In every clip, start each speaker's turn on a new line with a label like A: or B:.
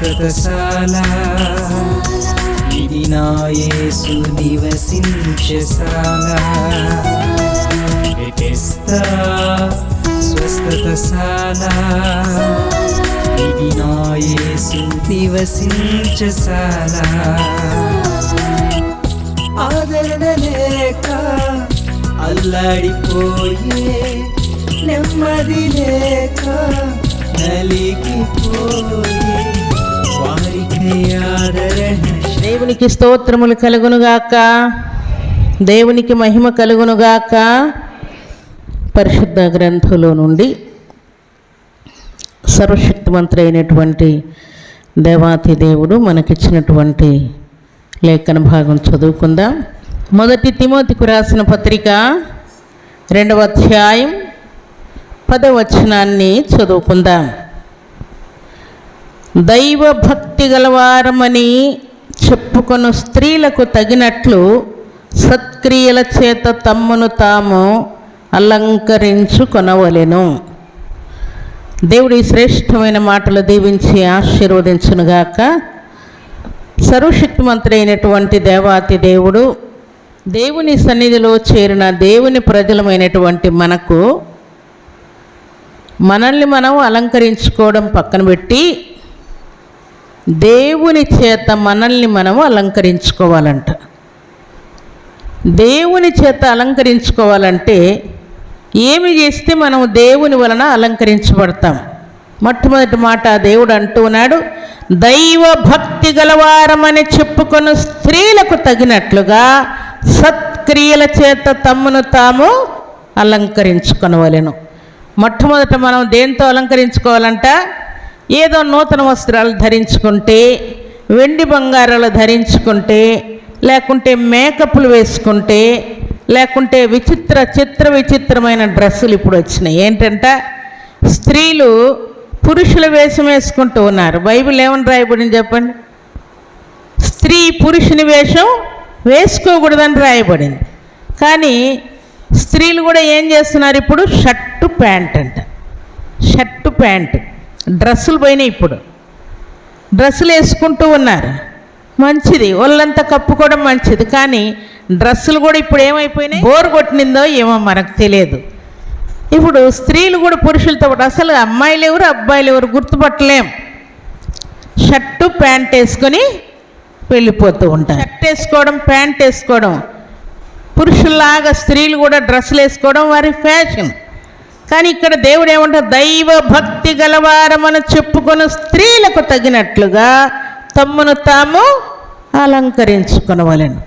A: స్వస్థతశాల ఇది నా యేసు నివసించశాల. బెతెస్దా స్వస్థతశాల ఇది నా యేసు నివసించశాల. ఆదరణ లేక అల్లాడిపోయే, నెమ్మది లేక నలిగిపోయే వారికి ఆదరణ.
B: దేవునికి స్తోత్రములు కలుగునుగాక, దేవునికి మహిమ కలుగునుగాక. పరిశుద్ధ గ్రంథంలో నుండి సర్వశక్తిమంతుడు అయినటువంటి దేవాతి దేవుడు మనకిచ్చినటువంటి లేఖన భాగం చదువుకుందాం. 1 తిమోతికి రాసిన పత్రిక 2వ అధ్యాయం 10వ వచనాన్ని చదువుకుందాం. దైవ భక్తి గలవారమని చెప్పుకొను స్త్రీలకు తగినట్లు సత్క్రియల చేత తమ్మును తాము అలంకరించుకొనవలెను. దేవుడి శ్రేష్టమైన మాటలు దీవించి ఆశీర్వదించునుగాక. సర్వశక్తిమంతుడైనటువంటి దేవాతి దేవుడు, దేవుని సన్నిధిలో చేరిన దేవుని ప్రజలమైనటువంటి మనకు మనల్ని మనం అలంకరించుకోవడం పక్కన పెట్టి దేవుని చేత మనల్ని మనం అలంకరించుకోవాలంట. దేవుని చేత అలంకరించుకోవాలంటే ఏమి చేస్తే మనం దేవుని వలన అలంకరించబడతాం? మొట్టమొదటి మాట దేవుడు అంటూ ఉన్నాడు, దైవ భక్తి గలవారమని చెప్పుకొను స్త్రీలకు తగినట్లుగా సత్క్రియల చేత తమ్మును తాము అలంకరించుకొనవలెను. మొట్టమొదట మనం దేంతో అలంకరించుకోవాలంట? ఏదో నూతన వస్త్రాలు ధరించుకుంటే, వెండి బంగారాలు ధరించుకుంటే, లేకుంటే మేకప్లు వేసుకుంటే, లేకుంటే విచిత్రమైన డ్రెస్సులు ఇప్పుడు వచ్చినాయి. ఏంటంట, స్త్రీలు పురుషుల వేషం వేసుకుంటూ ఉన్నారు. బైబిల్ ఏమని రాయబడింది చెప్పండి? స్త్రీ పురుషుని వేషం వేసుకోకూడదని రాయబడింది. కానీ స్త్రీలు కూడా ఏం చేస్తున్నారు ఇప్పుడు? షర్టు ప్యాంట్ అంట. షర్టు ప్యాంట్ డ్రెస్సులు పోయినాయి. ఇప్పుడు డ్రెస్సులు వేసుకుంటూ ఉన్నారు. మంచిది, ఒళ్ళంతా కప్పుకోవడం మంచిది. కానీ డ్రెస్సులు కూడా ఇప్పుడు ఏమైపోయినాయి? బోర్ కొట్టిందో ఏమో మనకు తెలియదు. ఇప్పుడు స్త్రీలు కూడా పురుషులతో పాటు, అసలు అమ్మాయిలు ఎవరు అబ్బాయిలు ఎవరు గుర్తుపట్టలేం. షర్టు ప్యాంట్ వేసుకొని వెళ్ళిపోతూ ఉంటారు. షర్ట్ వేసుకోవడం, ప్యాంట్ వేసుకోవడం, పురుషుల్లాగా స్త్రీలు కూడా డ్రెస్సులు వేసుకోవడం వారి ఫ్యాషన్. కానీ ఇక్కడ దేవుడు ఏమంటారు? దైవ భక్తి గలవారమని చెప్పుకొని స్త్రీలకు తగినట్లుగా తమ్మును తాము అలంకరించుకొనవలెను.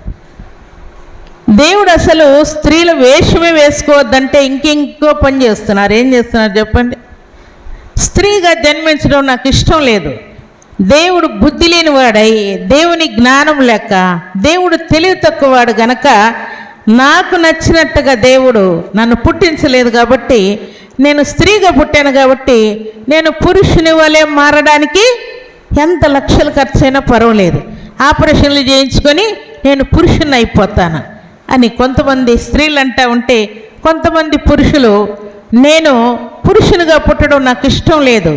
B: దేవుడు అసలు స్త్రీల వేషమే వేసుకోవద్దంటే ఇంకో పని చేస్తున్నారు. ఏం చేస్తున్నారు చెప్పండి? స్త్రీగా జన్మించడం నాకు ఇష్టం లేదు. దేవుడు బుద్ధి లేనివాడై, దేవుని జ్ఞానం లేక, దేవుడు తెలివి తక్కువవాడు గనక నాకు నచ్చినట్టుగా దేవుడు నన్ను పుట్టించలేదు. కాబట్టి నేను స్త్రీగా పుట్టాను కాబట్టి నేను పురుషుని వలె మారడానికి ఎంత లక్షలు ఖర్చైనా పర్వాలేదు, ఆపరేషన్లు చేయించుకొని నేను పురుషుని అయిపోతాను అని కొంతమంది స్త్రీలు అంటూ ఉంటే, కొంతమంది పురుషులు నేను పురుషునిగా పుట్టడం నాకు ఇష్టం లేదు,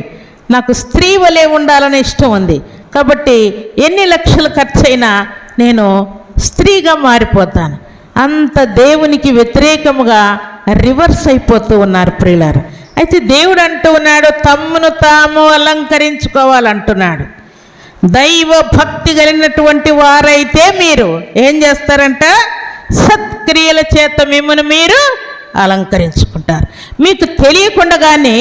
B: నాకు స్త్రీ వలె ఉండాలని ఇష్టం ఉంది, కాబట్టి ఎన్ని లక్షలు ఖర్చైనా నేను స్త్రీగా మారిపోతాను. అంత దేవునికి వ్యతిరేకముగా రివర్స్ అయిపోతూ ఉన్నారు ప్రియులారా. అయితే దేవుడు అంటూ ఉన్నాడు, తమ్మును తాము అలంకరించుకోవాలంటున్నాడు. దైవ భక్తి కలిగినటువంటి వారైతే మీరు ఏం చేస్తారంట? సత్క్రియల చేత మిమ్మల్ని మీరు అలంకరించుకుంటారు. మీకు తెలియకుండానే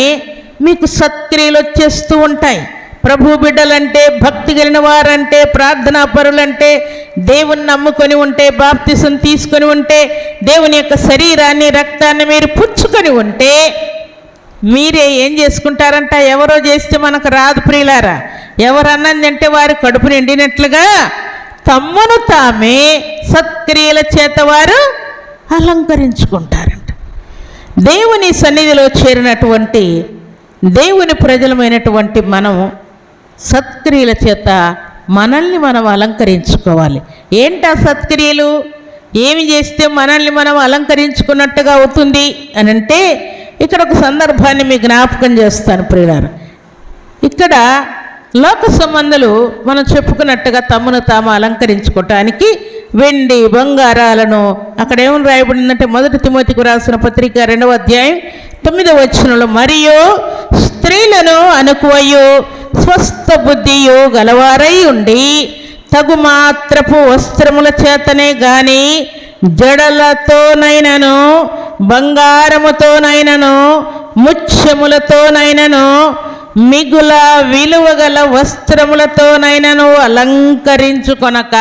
B: మీకు సత్క్రియలు వచ్చేస్తూ ఉంటాయి. ప్రభు బిడ్డలంటే, భక్తి కలిగిన వారంటే, ప్రార్థనా పరులంటే, దేవుని నమ్ముకొని ఉంటే, బాప్తిసం తీసుకొని ఉంటే, దేవుని యొక్క శరీరాన్ని రక్తాన్ని మీరు పుచ్చుకొని ఉంటే మీరే ఏం చేసుకుంటారంట? ఎవరో చేస్తే మనకు రాదు ప్రియులారా. ఎవరన్నది అంటే వారు కడుపు నిండినట్లుగా తమ్మును తామే సత్క్రియల చేత వారు అలంకరించుకుంటారంట. దేవుని సన్నిధిలో చేరినటువంటి దేవుని ప్రజలమైనటువంటి మనం సత్క్రియల చేత మనల్ని మనం అలంకరించుకోవాలి. ఏంటా సత్క్రియలు? ఏమి చేస్తే మనల్ని మనం అలంకరించుకున్నట్టుగా అవుతుంది అని అంటే, ఇక్కడ ఒక సందర్భాన్ని మీకు జ్ఞాపకం చేస్తాను ప్రియులారా. ఇక్కడ లోక సంబంధులు మనం చెప్పుకున్నట్టుగా తమను తాము అలంకరించుకోవటానికి వెండి బంగారాలను, అక్కడ ఏమని రాయబడిందంటే 1 తిమోతికి రాసిన పత్రిక 2వ అధ్యాయం 9వ వచనంలో, మరియు స్త్రీలను అనుకువయు స్వస్థ బుద్ధియు గలవారై ఉండి తగు మాత్రపు వస్త్రముల చేతనే గాని జడలతోనైనను బంగారముతోనైనను ముత్యములతోనైనను మిగుల విలువగల వస్త్రములతోనైనను అలంకరించుకొనక.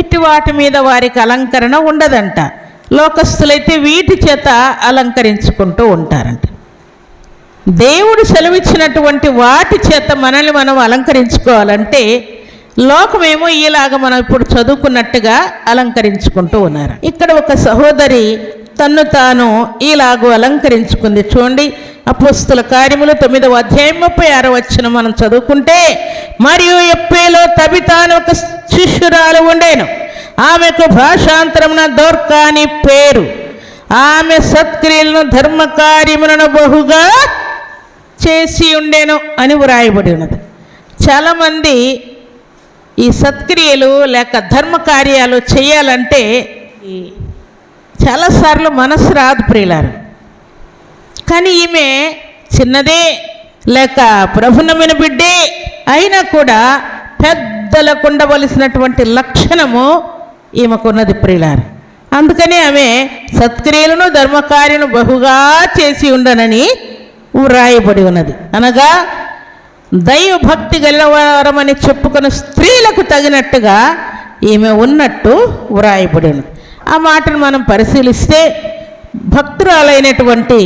B: ఇటు వాటి మీద వారికి అలంకరణ ఉండదంట. లోకస్తులైతే వీటి చేత అలంకరించుకుంటూ ఉంటారంట. దేవుడు సెలవిచ్చినటువంటి వాటి చేత మనల్ని మనం అలంకరించుకోవాలంటే లోకమేమో ఈలాగా మనం ఇప్పుడు చదువుకున్నట్టుగా అలంకరించుకుంటూ ఉన్నారు. ఇక్కడ ఒక సహోదరి తన్ను తాను ఈలాగూ అలంకరించుకుంది. చూడండి, అపోస్తుల కార్యములు 9వ అధ్యాయం 36వ వచనం మనం చదువుకుంటే, మరియు యొప్పేలో తబితా అని ఒక శిష్యురాలు ఉండేను. ఆమెకు భాషాంతరమున దోర్కా అని పేరు. ఆమె సత్క్రియలను ధర్మకార్యములను బహుగా చేసి ఉండేను అని వ్రాయబడి ఉన్నది. చాలామంది ఈ సత్క్రియలు లేక ధర్మకార్యాలు చేయాలంటే చాలాసార్లు మనసు రాదు ప్రియులారు. కానీ ఈమె చిన్నదే లేక ప్రభునమైన బిడ్డే అయినా కూడా పెద్దలకు ఉండవలసినటువంటి లక్షణము ఈమెకున్నది ప్రియులారు. అందుకని ఆమె సత్క్రియలను ధర్మకార్యను బహుగా చేసి ఉండనని వ్రాయబడి ఉన్నది. అనగా దైవభక్తి గలవారమని చెప్పుకున్న స్త్రీలకు తగినట్టుగా ఈమె ఉన్నట్టు వ్రాయబడి ఉన్నది. ఆ మాటను మనం పరిశీలిస్తే భక్తురాలైనటువంటి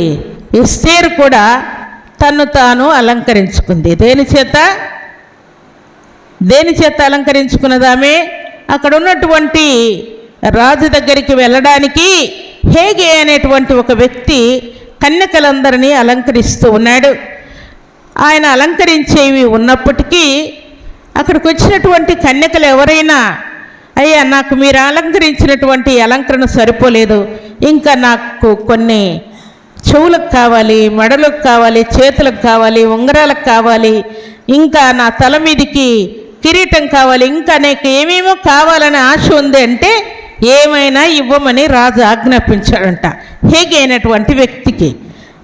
B: ఎస్తేరు కూడా తన్ను తాను అలంకరించుకుంది. దేని చేత అలంకరించుకున్నది? ఆమె అక్కడ ఉన్నటువంటి రాజు దగ్గరికి వెళ్ళడానికి హేగే అనేటువంటి ఒక వ్యక్తి కన్యకలందరినీ అలంకరిస్తూ ఉన్నాడు. ఆయన అలంకరించేవి ఉన్నప్పటికీ అక్కడికి వచ్చినటువంటి కన్యకలు ఎవరైనా, అయ్యా నాకు మీరు అలంకరించినటువంటి అలంకరణ సరిపోలేదు, ఇంకా నాకు కొన్ని చెవులకు కావాలి, మెడలకు కావాలి, చేతులకు కావాలి, ఉంగరాలకు కావాలి, ఇంకా నా తల మీదికి కిరీటం కావాలి, ఇంకా నీకు ఏమేమో కావాలని ఆశ ఉంది అంటే ఏమైనా ఇవ్వమని రాజు ఆజ్ఞాపించాడంట హేగే అయినటువంటి వ్యక్తికి.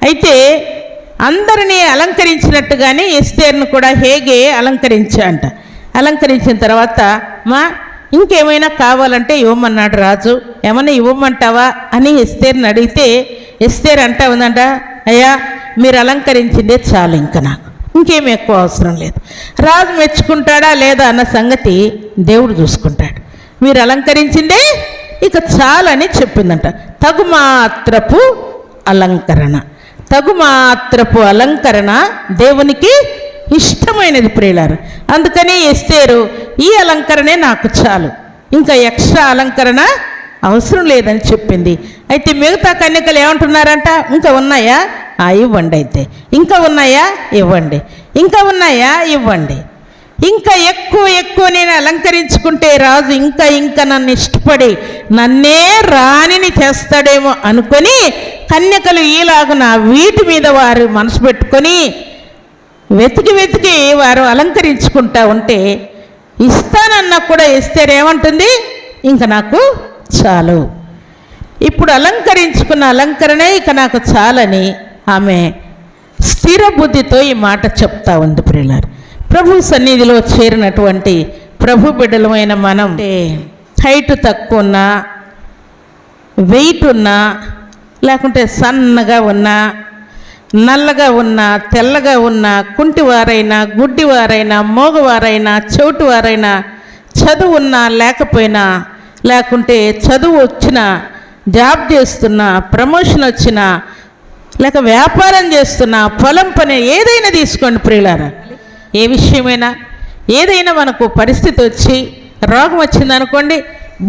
B: అయితే అందరినీ అలంకరించినట్టుగానే ఎస్తేర్ను కూడా హేగే అలంకరించాడంట. అలంకరించిన తర్వాత ఇంకేమైనా కావాలంటే ఇవ్వమన్నాడు రాజు. ఏమన్నా ఇవ్వమంటావా అని ఎస్తేర్ని అడిగితే ఎస్తేర్ అంటా ఉందంట, అయ్యా మీరు అలంకరించిందే చాలు, ఇంకా నాకు ఇంకేమి ఎక్కువ అవసరం లేదు. రాజు మెచ్చుకుంటాడా లేదా అన్న సంగతి దేవుడు చూసుకుంటాడు. మీరు అలంకరించిందే ఇక చాలని చెప్పిందంట. తగుమాత్రపు అలంకరణ దేవునికి ఇష్టమైనది ప్రియులారు. అందుకని ఎస్తేరు ఈ అలంకరణే నాకు చాలు, ఇంకా ఎక్స్ట్రా అలంకరణ అవసరం లేదని చెప్పింది. అయితే మిగతా కన్యకలు ఏమంటున్నారంట, ఇంకా ఉన్నాయా ఇవ్వండి, అయితే ఇంకా ఉన్నాయా ఇవ్వండి, ఇంకా ఉన్నాయా ఇవ్వండి, ఇంకా ఎక్కువ నేను అలంకరించుకుంటే రాజు ఇంకా నన్ను ఇష్టపడి నన్నే రాణిని చేస్తాడేమో అనుకొని కన్యకలు ఈలాగున వీటి మీద వారు మనసు పెట్టుకొని వెతికి వారు అలంకరించుకుంటా ఉంటే ఇస్తానన్నా కూడా ఇస్తేరేమంటుంది, ఇంకా నాకు చాలు, ఇప్పుడు అలంకరించుకున్న అలంకరణే ఇక నాకు చాలని ఆమె స్థిర బుద్ధితో ఈ మాట చెప్తా ఉంది ప్రియులారు. ప్రభు సన్నిధిలో చేరినటువంటి ప్రభు బిడ్డలమైన మనం హైట్ తక్కువ ఉన్నా, వెయిట్ ఉన్నా, లేకుంటే సన్నగా ఉన్నా, నల్లగా ఉన్నా, తెల్లగా ఉన్నా, కుంటివారైనా, గుడ్డివారైనా, మోగవారైనా, చెవిటివారైనా, చదువు ఉన్నా లేకపోయినా, లేకుంటే చదువు వచ్చినా, జాబ్ చేస్తున్నా, ప్రమోషన్ వచ్చినా, లేక వ్యాపారం చేస్తున్నా, పొలం పని ఏదైనా తీసుకోండి ప్రియులారా. ఏ విషయమైనా ఏదైనా మనకు పరిస్థితి వచ్చి రోగం వచ్చిందనుకోండి,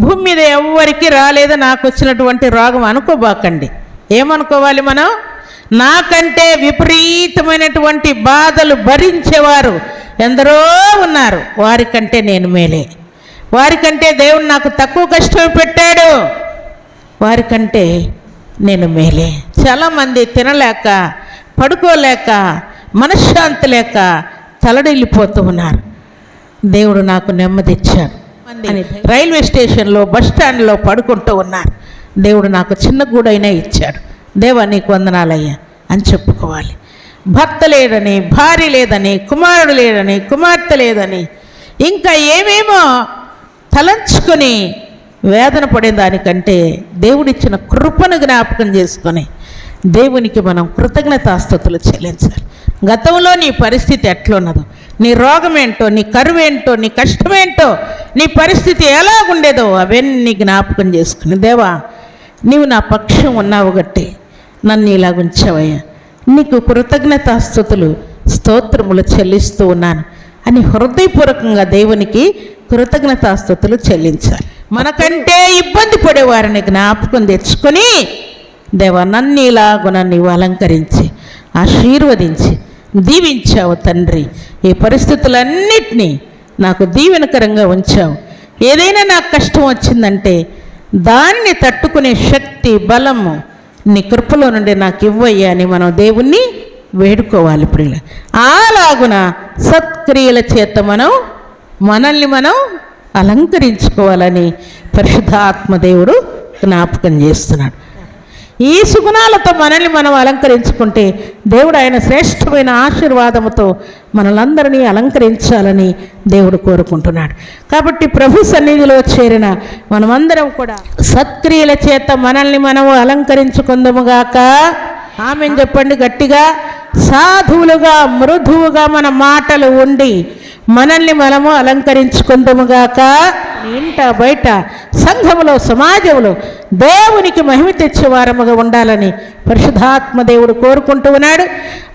B: భూమి మీద ఎవరికి రాలేదు నాకు వచ్చినటువంటి రోగం అనుకోబాకండి. ఏమనుకోవాలి మనం? నాకంటే విపరీతమైనటువంటి బాధలు భరించేవారు ఎందరో ఉన్నారు, వారికంటే నేను మేలే, వారికంటే దేవుడు నాకు తక్కువ కష్టం పెట్టాడు, వారికంటే నేను మేలే. చాలామంది తినలేక, పడుకోలేక, మనశ్శాంతి లేక తలడిల్లిపోతూ ఉన్నారు. దేవుడు నాకు నెమ్మది ఇచ్చాడు అని రైల్వే స్టేషన్లో బస్ స్టాండ్లో పడుకుంటూ ఉన్నారు. దేవుడు నాకు చిన్న గూడైనా ఇచ్చాడు. దేవా నీకు వందనాలయ్యా అని చెప్పుకోవాలి. భర్త లేడని, భార్య లేదని, కుమారుడు లేడని, కుమార్తె లేదని, ఇంకా ఏమేమో తలంచుకొని వేదన పడేదానికంటే దేవుడిచ్చిన కృపను జ్ఞాపకం చేసుకొని దేవునికి మనం కృతజ్ఞతాస్తుతులు చెల్లించాలి. గతంలో నీ పరిస్థితి ఎట్లున్నదో, నీ రోగం ఏంటో, నీ కరువు ఏంటో, నీ కష్టమేంటో, నీ పరిస్థితి ఎలాగుండేదో అవన్నీ జ్ఞాపకం చేసుకుని, దేవా నీవు నా పక్షం ఉన్నావు గట్టి నన్ను ఇలాగుంచావయ్యా, నీకు కృతజ్ఞతాస్తుతులు స్తోత్రములు చెల్లిస్తూ ఉన్నాను అని హృదయపూర్వకంగా దేవునికి కృతజ్ఞతాస్తుతులు చెల్లించాలి. మనకంటే ఇబ్బంది పడేవారిని జ్ఞాపకం తెచ్చుకొని, దేవా నన్ను ఇలాగున నీవు అలంకరించి ఆశీర్వదించి దీవించావు తండ్రి. ఈ పరిస్థితులన్నిటినీ నాకు దీవెనకరంగా ఉంచావు. ఏదైనా నాకు కష్టం వచ్చిందంటే దానిని తట్టుకునే శక్తి, బలము నీ కృపలో నుండి నాకు ఇవ్వయ్యా అని మనం దేవుణ్ణి వేడుకోవాలి. ప్రియుల అలాగున సత్క్రియల చేత మనల్ని మనం అలంకరించుకోవాలని పరిశుద్ధాత్మ దేవుడు జ్ఞాపకం చేస్తున్నాడు. ఈ సుగుణాలతో మనల్ని మనం అలంకరించుకుంటే దేవుడు ఆయన శ్రేష్టమైన ఆశీర్వాదముతో మనలందరినీ అలంకరించాలని దేవుడు కోరుకుంటున్నాడు. కాబట్టి ప్రభు సన్నిధిలో చేరిన మనమందరం కూడా సత్క్రియల చేత మనల్ని మనము అలంకరించుకుందాముగాక. ఆమెను చెప్పండి గట్టిగా. సాధువులుగా మృదువుగా మన మాటలు ఉండి మనల్ని మనము అలంకరించుకుందాముగాక. ఇంట బయట సంఘములో సమాజంలో దేవునికి మహిమ తెచ్చే వారముగా ఉండాలని పరిశుద్ధాత్మ దేవుడు కోరుకుంటూ ఉన్నాడు.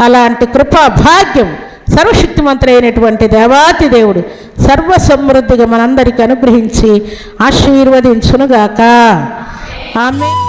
B: అలాంటి కృపా భాగ్యం సర్వశక్తిమంతుడైనటువంటి దేవాతి దేవుడు సర్వసమృద్ధిగా మనందరికీ అనుగ్రహించి ఆశీర్వదించునుగాక. ఆమేన్.